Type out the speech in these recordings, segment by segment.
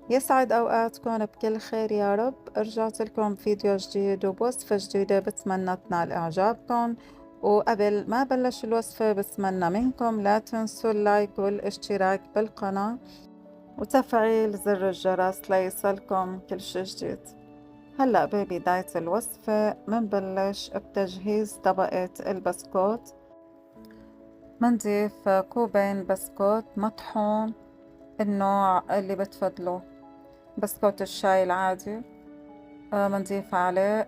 يسعد أوقاتكم بكل خير يا رب. رجعت لكم فيديو جديد وبوصفة جديدة، بتمنى تنال إعجابكم. وقبل ما بلش الوصفة بتمنى منكم لا تنسوا اللايك والاشتراك بالقناة وتفعيل زر الجرس ليصلكم كل شي جديد. هلأ ببداية الوصفة منبلش بتجهيز طبقة البسكوت. منضيف كوبين بسكوت مطحون، النوع اللي بتفضلوه، بسكوت الشاي العادي. بنضيف عليه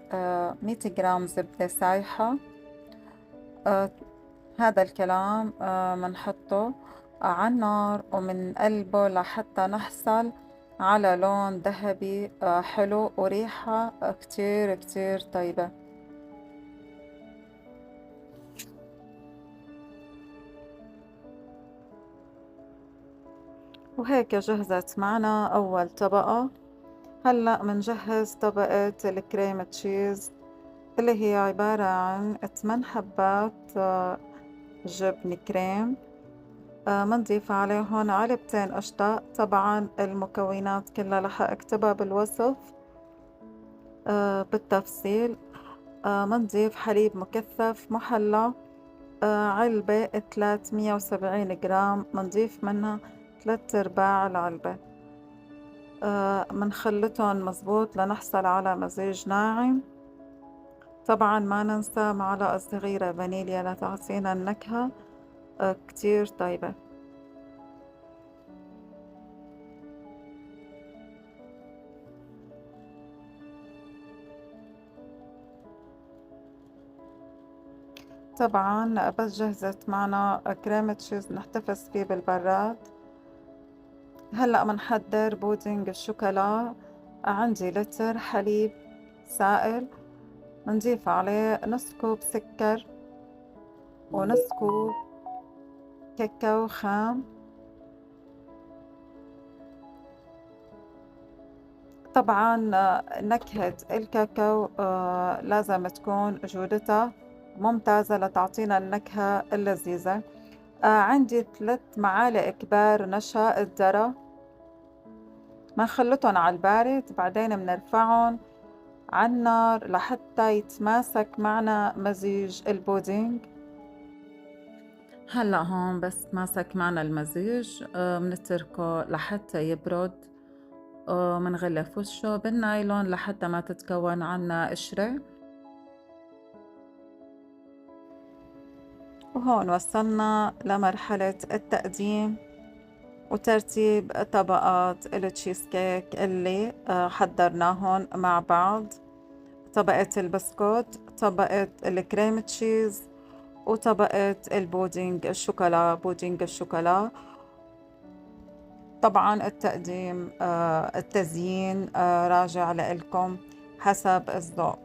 100 جرام زبدة سايحة. آه، هذا الكلام منحطه على النار ومن قلبه لحتى نحصل على لون ذهبي حلو وريحة كتير كتير طيبة. وهيك جهزت معنا أول طبقة. هلأ منجهز طبقة الكريم تشيز اللي هي عبارة عن 8 حبات جبن كريم. منضيف عليهن علبتين قشطة. طبعا المكونات كلها رح اكتبها بالوصف بالتفصيل. منضيف حليب مكثف محلى، علبة 370 جرام، منضيف منها 3/4 العلبة. منخلطهم مزبوط لنحصل على مزيج ناعم. طبعا ما ننسى معلقة صغيرة فانيليا لتعطينا النكهة كتير طيبة. طبعا بس جهزت معنا كريمة تشيز نحتفظ فيه بالبراد. هلأ منحضر بودنج الشوكولا. عندي لتر حليب سائل، منضيف عليه نص كوب سكر ونص كوب كاكاو خام. طبعا نكهة الكاكاو لازم تكون جودتها ممتازة لتعطينا النكهة اللذيذة. عندي 3 معالق كبار نشا الذرة. منخلطهم على البارد، بعدين منرفعهم على النار لحتى يتماسك معنا مزيج البودينج. هلأ هون بس تماسك معنا المزيج منتركه لحتى يبرد. منغلف وشه بالنايلون لحتى ما تتكون عنا قشرة. وهون وصلنا لمرحلة التقديم وترتيب طبقات التشيز كيك اللي حضرناهن مع بعض. طبقة البسكوت، طبقة الكريم تشيز، وطبقة البودينج الشوكولا، بودينج الشوكولا. طبعا التقديم التزيين راجع لإلكم حسب الذوق.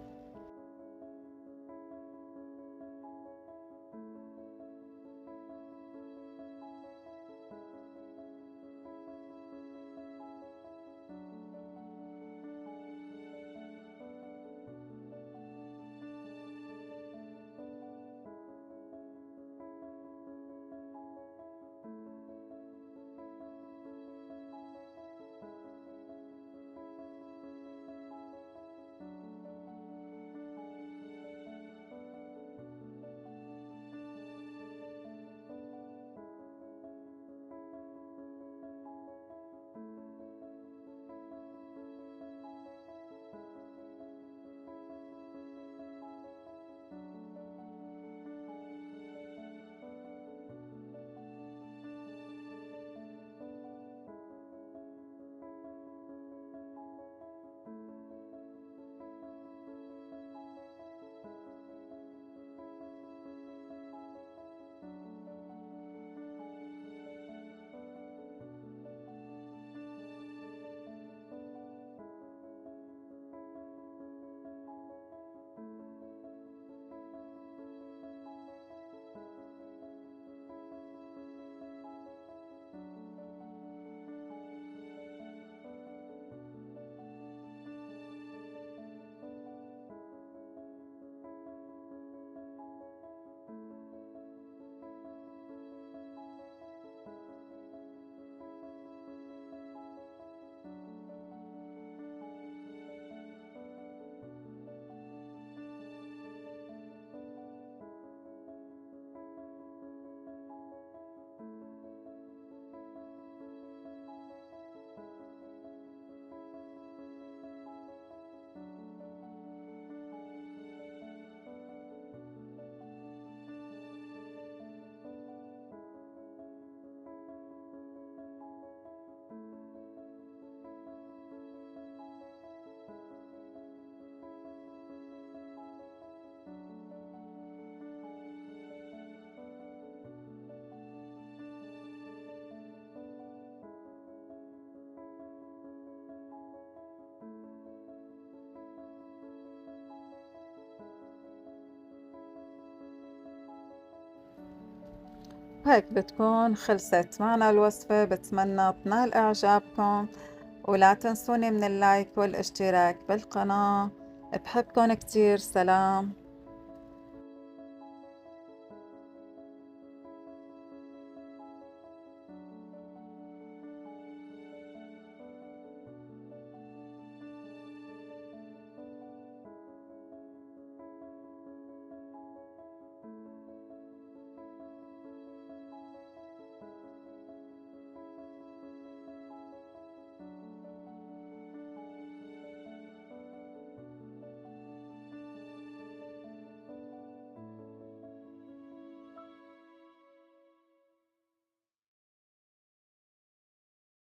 وهيك بتكون خلصت معنا الوصفة، بتمنى تنال إعجابكم، ولا تنسوني من اللايك والاشتراك بالقناة. بحبكن كتير، سلام.